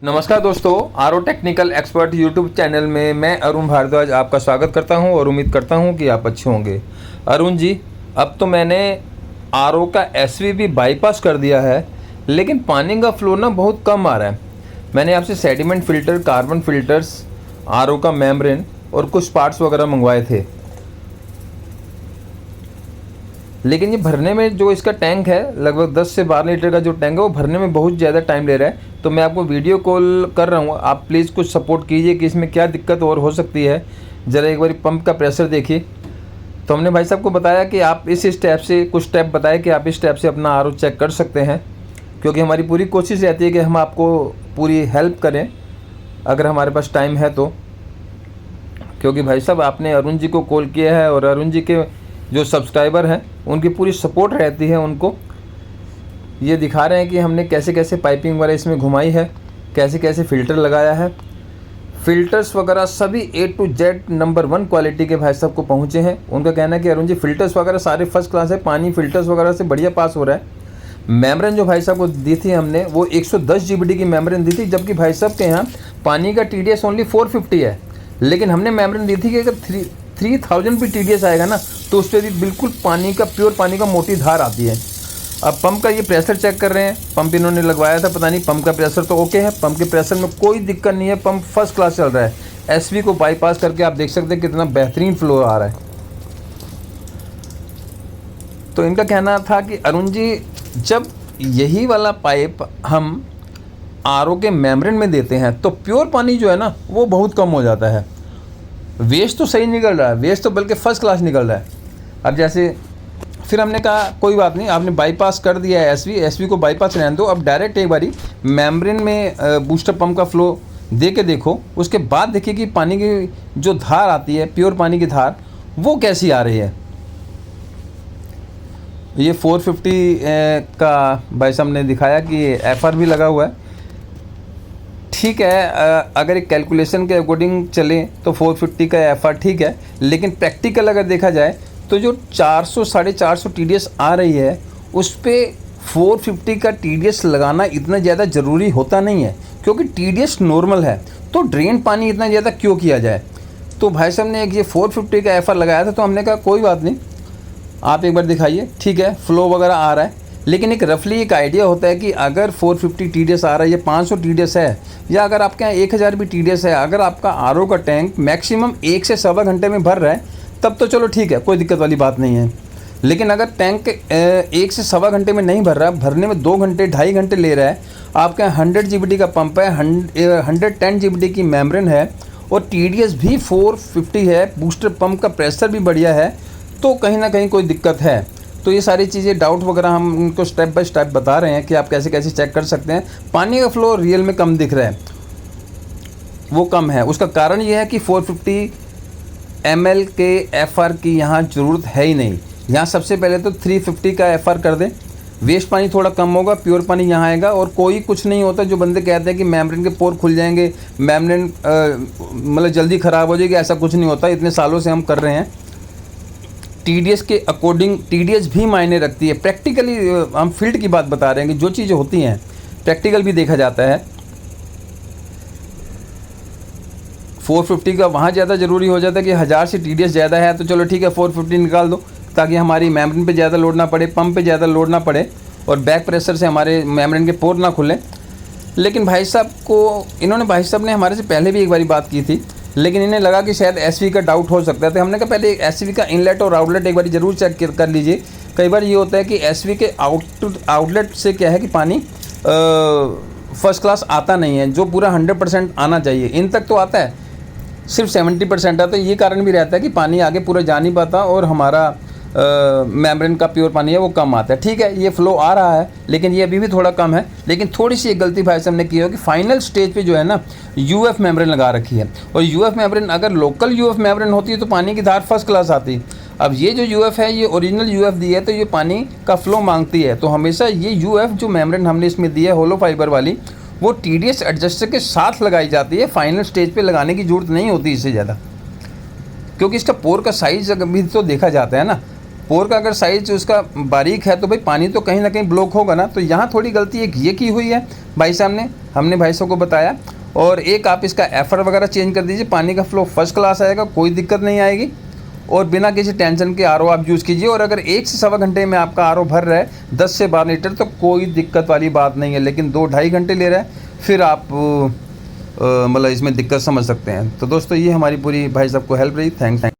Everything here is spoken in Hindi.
नमस्कार दोस्तों, R O technical expert YouTube channel में मैं अरुण भारद्वाज आपका स्वागत करता हूं और उम्मीद करता हूं कि आप अच्छे होंगे। अरुण जी, अब तो मैंने आर ओ का एसवीबी बाईपास कर दिया है, लेकिन पानी का फ्लो ना बहुत कम आ रहा है। मैंने आपसे sediment filter, carbon filters, R O का मेम्ब्रेन और कुछ पार्ट्स वगैरह मंगवाए थे, लेकिन ये भरने में जो इसका टैंक है, लगभग 10 से 12 लीटर का जो टैंक है, वो भरने में बहुत ज़्यादा टाइम ले रहा है। तो मैं आपको वीडियो कॉल कर रहा हूँ, आप प्लीज़ कुछ सपोर्ट कीजिए कि इसमें क्या दिक्कत और हो सकती है। ज़रा एक बार पंप का प्रेशर देखिए। तो हमने भाई साहब को बताया कि आप इस स्टेप से, कुछ स्टेप बताए कि आप इस स्टेप से अपना आर ओ चेक कर सकते हैं, क्योंकि हमारी पूरी कोशिश रहती है कि हम आपको पूरी हेल्प करें अगर हमारे पास टाइम है तो। क्योंकि भाई साहब आपने अरुण जी को कॉल किया है और अरुण जी के जो सब्सक्राइबर हैं उनकी पूरी सपोर्ट रहती है उनको। ये दिखा रहे हैं कि हमने कैसे कैसे पाइपिंग वगैरह इसमें घुमाई है, कैसे कैसे फ़िल्टर लगाया है। फ़िल्टर्स वगैरह सभी A to Z number 1 quality के भाई साहब को पहुँचे हैं। उनका कहना है कि अरुण जी फ़िल्टर्स वगैरह सारे फर्स्ट क्लास है, पानी फ़िल्टर्स वगैरह से बढ़िया पास हो रहा है। मेम्ब्रेन जो भाई साहब को दी थी हमने, वो 110 GBD की मेम्ब्रेन दी थी, जबकि भाई साहब के यहाँ पानी का TDS ओनली 450 है। लेकिन हमने मेम्ब्रेन दी थी कि अगर 3000 भी TDS आएगा ना, तो उस पर भी बिल्कुल पानी का, प्योर पानी का मोटी धार आती है। अब पंप का ये प्रेशर चेक कर रहे हैं। पंप इन्होंने लगवाया था, पता नहीं, पंप का प्रेशर तो ओके है, पंप के प्रेशर में कोई दिक्कत नहीं है, पंप फर्स्ट क्लास चल रहा है। एसवी को बाईपास करके आप देख सकते हैं कितना बेहतरीन फ्लो आ रहा है। तो इनका कहना था कि अरुण जी, जब यही वाला पाइप हम आरओ के मेम्ब्रेन में देते हैं तो प्योर पानी जो है ना, वो बहुत कम हो जाता है। वेस्ट तो सही निकल रहा है, वेस्ट तो बल्कि फ़र्स्ट क्लास निकल रहा है। अब जैसे फिर हमने कहा कोई बात नहीं, आपने बाईपास कर दिया है एसवी को बाईपास रहने दो, अब डायरेक्ट एक बारी मेम्ब्रेन में बूस्टर पंप का फ्लो दे के देखो। उसके बाद देखिए कि पानी की जो धार आती है, प्योर पानी की धार, वो कैसी आ रही है। ये 450 का भाई साहब ने दिखाया कि एफआर भी लगा हुआ है। ठीक है, अगर एक कैलकुलेशन के अकॉर्डिंग चलें तो 450 का एफआर ठीक है, लेकिन प्रैक्टिकल अगर देखा जाए तो जो 400 450 TDS आ रही है, उस पर 450 का TDS लगाना इतना ज़्यादा ज़रूरी होता नहीं है, क्योंकि TDS नॉर्मल है, तो ड्रेन पानी इतना ज़्यादा क्यों किया जाए। तो भाई साहब ने एक ये 450 का एफआर लगाया था, तो हमने कहा कोई बात नहीं, आप एक बार दिखाइए। ठीक है, फ्लो वगैरह आ रहा है, लेकिन एक रफली एक आइडिया होता है कि अगर 450 TDS आ रहा है या 500 TDS है, या अगर आपके यहाँ 1000 भी TDS है, अगर आपका आरओ का टैंक मैक्सिमम 1 से सवा घंटे में भर रहा है, तब तो चलो ठीक है, कोई दिक्कत वाली बात नहीं है। लेकिन अगर टैंक 1 से सवा घंटे में नहीं भर रहा, भरने में 2 घंटे 2.5 घंटे ले रहा है, आपके यहाँ 100 GBD का पंप है, 110 GBD की मेम्ब्रेन है और TDS भी 450 है, बूस्टर पंप का प्रेशर भी बढ़िया है, तो कहीं ना कहीं कोई दिक्कत है। तो ये सारी चीज़ें, डाउट वगैरह हम उनको स्टेप बाय स्टेप बता रहे हैं कि आप कैसे कैसे चेक कर सकते हैं। पानी का फ्लो रियल में कम दिख रहा है, वो कम है। उसका कारण ये है कि 450 ml के एफआर की यहाँ ज़रूरत है ही नहीं। यहाँ सबसे पहले तो 350 का एफआर कर दें, वेस्ट पानी थोड़ा कम होगा, प्योर पानी यहाँ आएगा। और कोई कुछ नहीं होता, जो बंदे कहते हैं कि मेम्ब्रेन के पोर खुल जाएंगे, मेम्ब्रेन मतलब जल्दी ख़राब हो जाएगी, ऐसा कुछ नहीं होता। इतने सालों से हम कर रहे हैं। TDS के अकॉर्डिंग TDS भी मायने रखती है। प्रैक्टिकली हम फील्ड की बात बता रहे हैं कि जो चीज़ें होती हैं प्रैक्टिकल भी देखा जाता है। 450 का वहाँ ज़्यादा ज़रूरी हो जाता है कि 1000 से TDS ज़्यादा है, तो चलो ठीक है 450 निकाल दो, ताकि हमारी मेम्ब्रेन पे ज़्यादा लोड ना पड़े, पंप पे ज़्यादा लोड ना पड़े और बैक प्रेशर से हमारे मेम्ब्रेन के पोर ना खुलें। लेकिन भाई साहब ने हमारे से पहले भी एक बारी बात की थी, लेकिन इन्हें लगा कि शायद एसवी का डाउट हो सकता है। तो हमने कहा पहले एसवी का इनलेट और आउटलेट एक बार ज़रूर चेक कर लीजिए। कई बार ये होता है कि एसवी के आउटलेट से क्या है कि पानी फर्स्ट क्लास आता नहीं है, जो पूरा 100% आना चाहिए। इन तक तो आता है, सिर्फ 70% आता है। ये कारण भी रहता है कि पानी आगे पूरा जा नहीं पाता और हमारा मेम्ब्रेन का प्योर पानी है वो कम आता है। ठीक है, ये फ्लो आ रहा है, लेकिन ये अभी भी थोड़ा कम है। लेकिन थोड़ी सी एक गलती भाई साहब ने की है कि फाइनल स्टेज पे जो है ना, यूएफ मेम्ब्रेन लगा रखी है। और यूएफ मेम्ब्रेन, अगर लोकल यूएफ मेम्ब्रेन होती है तो पानी की धार फर्स्ट क्लास आती। अब ये जो यूएफ है, ये ओरिजिनल यूएफ दी है, तो ये पानी का फ्लो मांगती है। तो हमेशा ये यूएफ जो मेम्ब्रेन हमने इसमें दी है, होलो फाइबर वाली, वो TDS एडजस्टर के साथ लगाई जाती है। फाइनल स्टेज पे लगाने की ज़रूरत नहीं होती इससे ज़्यादा, क्योंकि इसका पोर का साइज़ भी तो देखा जाता है ना। पोर का अगर साइज उसका बारीक है तो भाई पानी तो कहीं ना कहीं ब्लॉक होगा ना। तो यहाँ थोड़ी गलती एक ये की हुई है भाई साहब ने, हमने भाई साहब को बताया। और एक आप इसका एफर वगैरह चेंज कर दीजिए, पानी का फ्लो फर्स्ट क्लास आएगा, कोई दिक्कत नहीं आएगी। और बिना किसी टेंशन के आरओ आप यूज़ कीजिए। और अगर 1 से सवा घंटे में आपका आरओ भर रहा है 10 से 12 लीटर तो कोई दिक्कत वाली बात नहीं है। लेकिन 2-2.5 घंटे ले रहा है फिर आप मतलब इसमें दिक्कत समझ सकते हैं। तो दोस्तों ये हमारी पूरी भाई साहब को हेल्प रही। थैंक